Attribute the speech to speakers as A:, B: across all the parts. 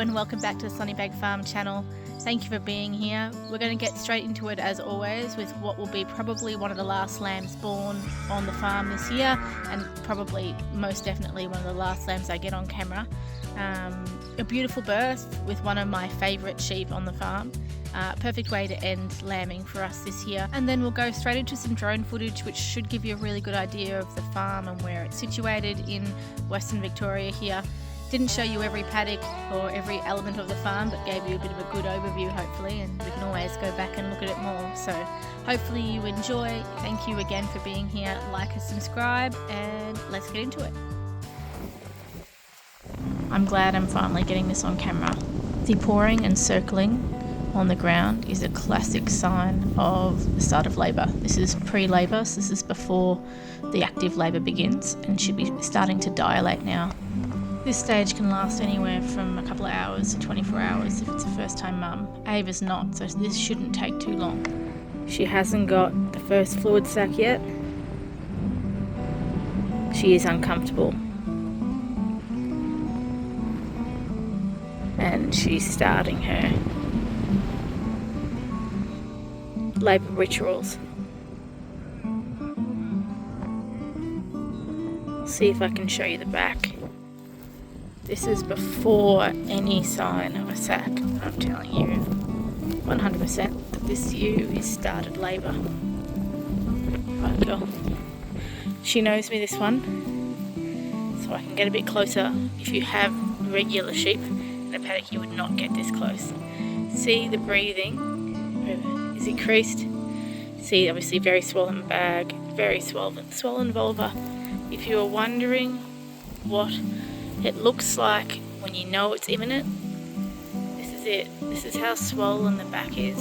A: and welcome back to the Sunnybank Farm channel. Thank you for being here. We're going to get straight into it as always with what will be probably one of the last lambs born on the farm this year, and probably most definitely one of the last lambs I get on camera. A beautiful birth with one of my favourite sheep on the farm. Perfect way to end lambing for us this year. And then we'll go straight into some drone footage which should give you a really good idea of the farm and where it's situated in Western Victoria here. Didn't show you every paddock or every element of the farm, but gave you a bit of a good overview hopefully, and we can always go back and look at it more. So hopefully you enjoy. Thank you again for being here. Like and subscribe, and let's get into it. I'm glad I'm finally getting this on camera. The pouring and circling on the ground is a classic sign of the start of labour. This is pre-labour, so this is before the active labour begins and should be starting to dilate now. This stage can last anywhere from a couple of hours to 24 hours if it's a first time mum. Ava's not, so this shouldn't take too long. She hasn't got the first fluid sac yet. She is uncomfortable. And she's starting her labour rituals. See if I can show you the back. This is before any sign of a sac. I'm telling you 100% that this ewe is started labour. Right girl. She knows me, this one, so I can get a bit closer. If you have regular sheep in a paddock, you would not get this close. See the breathing is increased. See, obviously very swollen bag, very swollen vulva. If you are wondering what it looks like when you know it's imminent, this is it. This is how swollen the back is.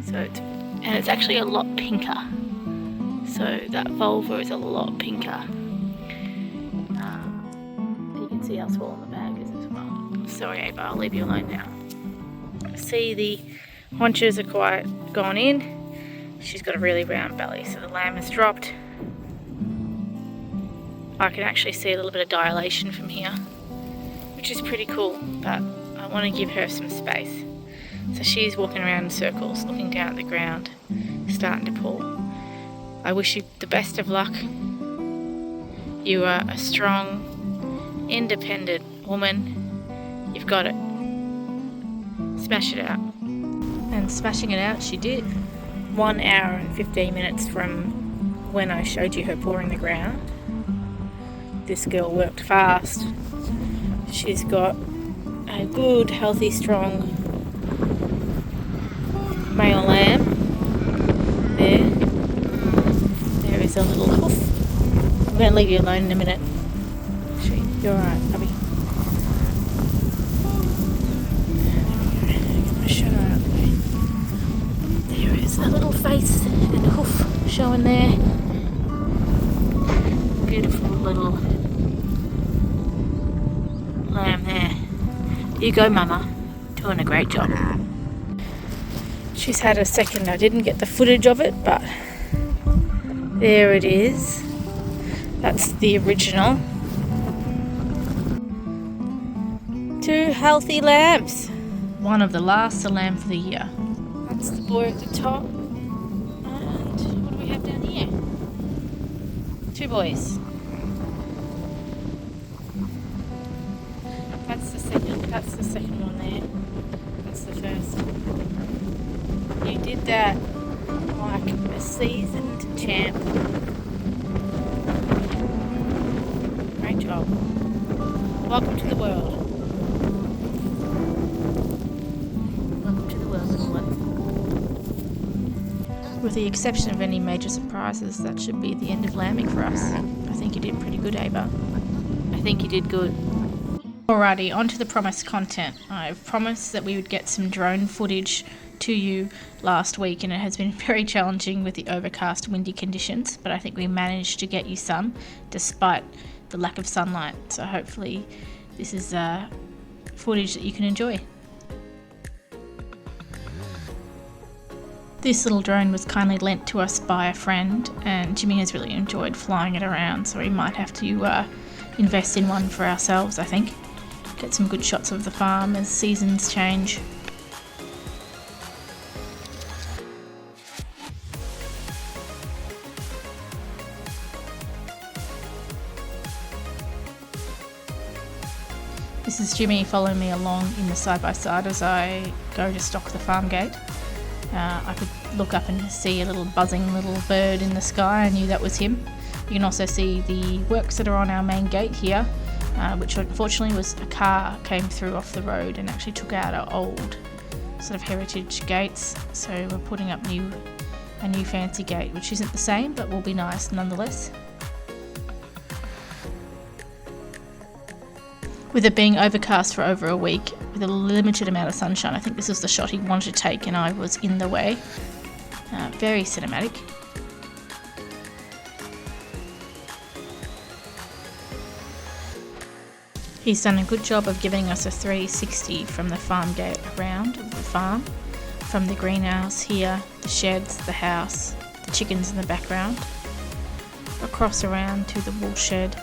A: So it's actually a lot pinker. So that vulva is a lot pinker. You can see how swollen the bag is as well. Sorry Ava, I'll leave you alone now. See, the haunches are quite gone in. She's got a really round belly, so the lamb has dropped. I can actually see a little bit of dilation from here, which is pretty cool, but I want to give her some space. So she's walking around in circles, looking down at the ground, starting to pull. I wish you the best of luck. You are a strong, independent woman. You've got it. Smash it out. And smashing it out she did. 1 hour and 15 minutes from when I showed you her pouring the ground. This girl worked fast. She's got a good, healthy, strong male lamb. There is a little hoof. I'm going to leave you alone in a minute. You're alright, puppy. There is a little face and a hoof showing there. Beautiful little lamb there. You go, mama. Doing a great job. She's had a second. I didn't get the footage of it, but there it is. That's the original. 2 healthy lambs. One of the last lamb for the year. That's the boy at the top. And what do we have down here? 2 boys. That's the second one there. That's the first. You did that like a seasoned champ. Great job. Welcome to the world. Welcome to the world, little one. With the exception of any major surprises, that should be the end of lambing for us. I think you did pretty good, Ava. I think you did good. Alrighty, on to the promised content. I've promised that we would get some drone footage to you last week, and it has been very challenging with the overcast, windy conditions, but I think we managed to get you some despite the lack of sunlight. So hopefully this is footage that you can enjoy. This little drone was kindly lent to us by a friend, and Jimmy has really enjoyed flying it around, so we might have to invest in one for ourselves, I think. get some good shots of the farm as seasons change. This is Jimmy following me along in the side-by-side as I go to stock the farm gate. I could look up and see a little buzzing little bird in the sky. I knew that was him. You can also see the works that are on our main gate here, which unfortunately was a car came through off the road and actually took out our old sort of heritage gates. So we're putting up a new fancy gate, which isn't the same but will be nice nonetheless. With it being overcast for over a week, with a limited amount of sunshine, I think this was the shot he wanted to take and I was in the way. Very cinematic. He's done a good job of giving us a 360 from the farm gate around the farm, from the greenhouse here, the sheds, the house, the chickens in the background, across around to the wool shed,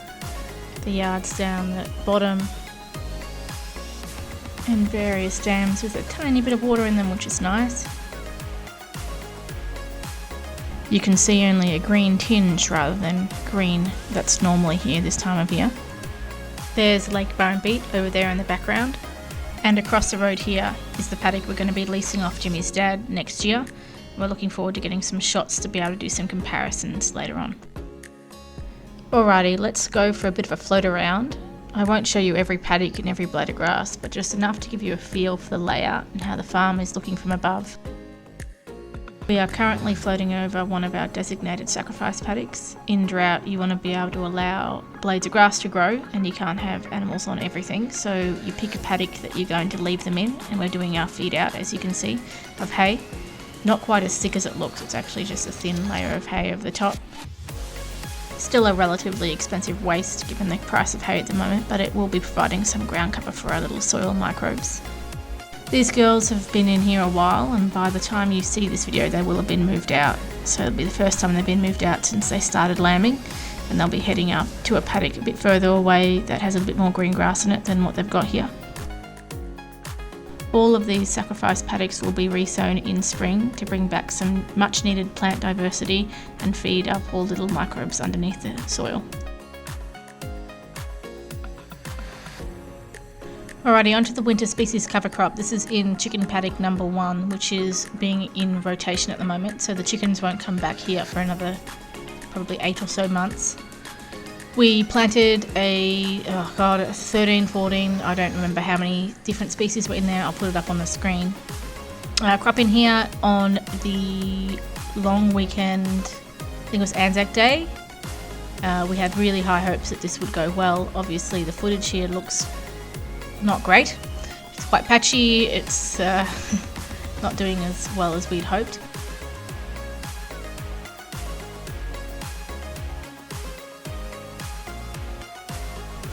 A: the yards down the bottom, and various dams with a tiny bit of water in them, which is nice. You can see only a green tinge rather than green that's normally here this time of year. There's Lake Barnbeat over there in the background, and across the road here is the paddock we're going to be leasing off Jimmy's dad next year. We're looking forward to getting some shots to be able to do some comparisons later on. Alrighty, let's go for a bit of a float around. I won't show you every paddock and every blade of grass, but just enough to give you a feel for the layout and how the farm is looking from above. We are currently floating over one of our designated sacrifice paddocks. In drought, you want to be able to allow blades of grass to grow, and you can't have animals on everything, so you pick a paddock that you're going to leave them in, and we're doing our feed out, as you can see, of hay. Not quite as thick as it looks, it's actually just a thin layer of hay over the top. Still a relatively expensive waste given the price of hay at the moment, but it will be providing some ground cover for our little soil microbes. These girls have been in here a while, and by the time you see this video they will have been moved out. So it'll be the first time they've been moved out since they started lambing, and they'll be heading up to a paddock a bit further away that has a bit more green grass in it than what they've got here. All of these sacrifice paddocks will be resown in spring to bring back some much needed plant diversity and feed up all little microbes underneath the soil. Alrighty, onto the winter species cover crop. This is in chicken paddock number 1, which is being in rotation at the moment, so the chickens won't come back here for another probably 8 or so months. We planted a 13, 14, I don't remember how many different species were in there. I'll put it up on the screen. Crop in here on the long weekend, I think it was Anzac Day. We had really high hopes that this would go well. Obviously the footage here looks not great. It's quite patchy, it's not doing as well as we'd hoped.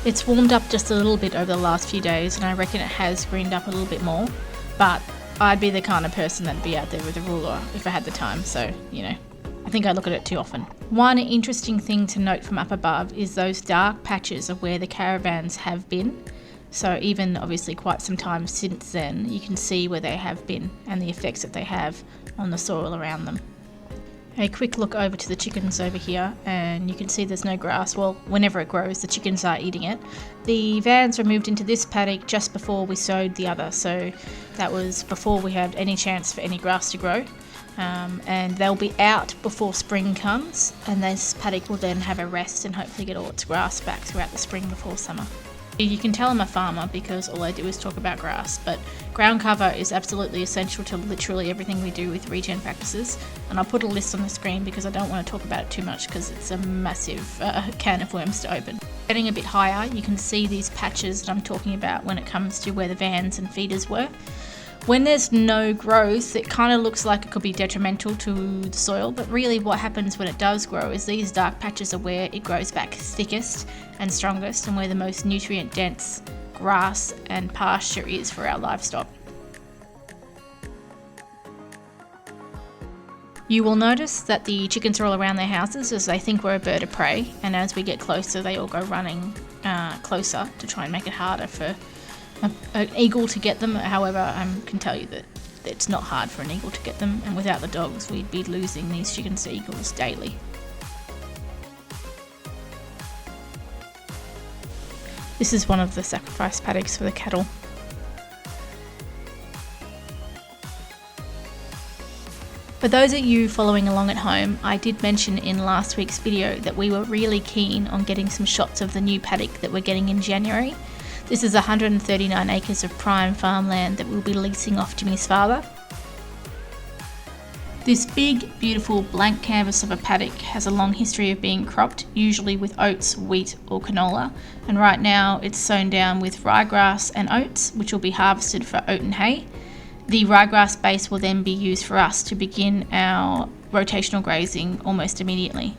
A: It's warmed up just a little bit over the last few days, and I reckon it has greened up a little bit more, but I'd be the kind of person that'd be out there with a ruler if I had the time, so, you know, I think I look at it too often. One interesting thing to note from up above is those dark patches of where the caravans have been. So even obviously quite some time since then, you can see where they have been and the effects that they have on the soil around them. A quick look over to the chickens over here, and you can see there's no grass. Well, whenever it grows, the chickens are eating it. The vans were moved into this paddock just before we sowed the other, so that was before we had any chance for any grass to grow. And they'll be out before spring comes, and this paddock will then have a rest and hopefully get all its grass back throughout the spring before summer. You can tell I'm a farmer because all I do is talk about grass, but ground cover is absolutely essential to literally everything we do with regen practices, and I'll put a list on the screen because I don't want to talk about it too much because it's a massive can of worms to open. Getting a bit higher, you can see these patches that I'm talking about when it comes to where the vans and feeders were. When there's no growth, it kind of looks like it could be detrimental to the soil, but really what happens when it does grow is these dark patches are where it grows back thickest and strongest, and where the most nutrient dense grass and pasture is for our livestock. You will notice that the chickens are all around their houses as they think we're a bird of prey, and as we get closer they all go running closer to try and make it harder for an eagle to get them. However, I can tell you that it's not hard for an eagle to get them, and without the dogs we'd be losing these chickens to eagles daily. This is one of the sacrifice paddocks for the cattle. For those of you following along at home, I did mention in last week's video that we were really keen on getting some shots of the new paddock that we're getting in January. This is 139 acres of prime farmland that we'll be leasing off Jimmy's father. This big, beautiful blank canvas of a paddock has a long history of being cropped, usually with oats, wheat or canola, and right now it's sown down with ryegrass and oats, which will be harvested for oat and hay. The ryegrass base will then be used for us to begin our rotational grazing almost immediately.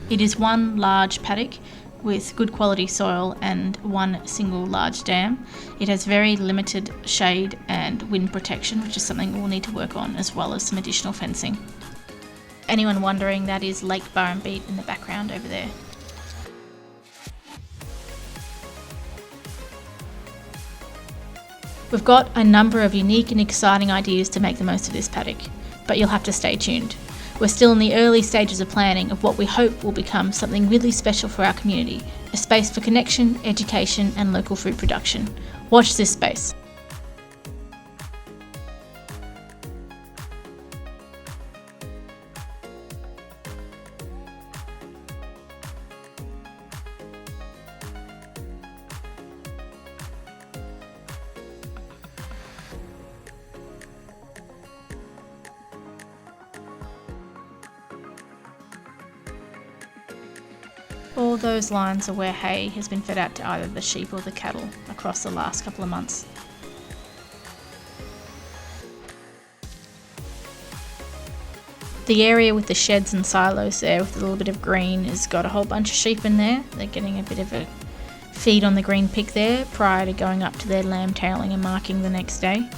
A: It is one large paddock with good quality soil and one single large dam. It has very limited shade and wind protection, which is something we'll need to work on, as well as some additional fencing. Anyone wondering, that is Lake Burrumbeet in the background over there. We've got a number of unique and exciting ideas to make the most of this paddock, but you'll have to stay tuned. We're still in the early stages of planning of what we hope will become something really special for our community, a space for connection, education and local food production. Watch this space. All those lines are where hay has been fed out to either the sheep or the cattle across the last couple of months. The area with the sheds and silos there with a little bit of green has got a whole bunch of sheep in there. They're getting a bit of a feed on the green pick there prior to going up to their lamb tailing and marking the next day.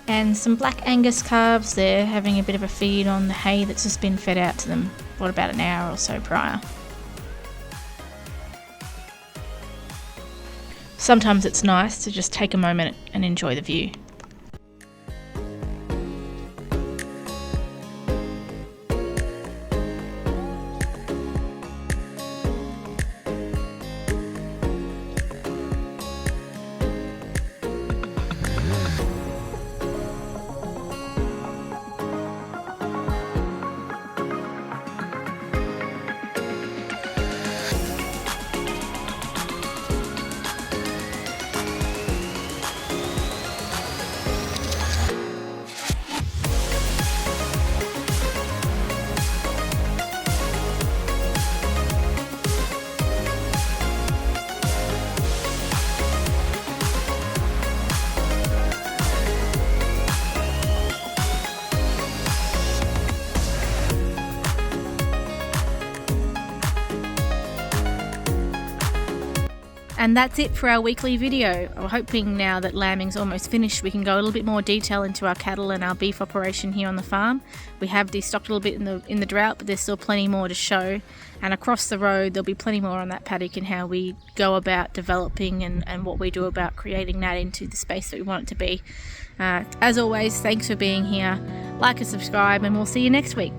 A: And some black Angus calves there having a bit of a feed on the hay that's just been fed out to them, about an hour or so prior. Sometimes it's nice to just take a moment and enjoy the view. And that's it for our weekly video. I'm hoping now that lambing's almost finished, we can go a little bit more detail into our cattle and our beef operation here on the farm. We have destocked a little bit in the drought, but there's still plenty more to show. And across the road, there'll be plenty more on that paddock and how we go about developing and what we do about creating that into the space that we want it to be. As always, thanks for being here. Like and subscribe, and we'll see you next week.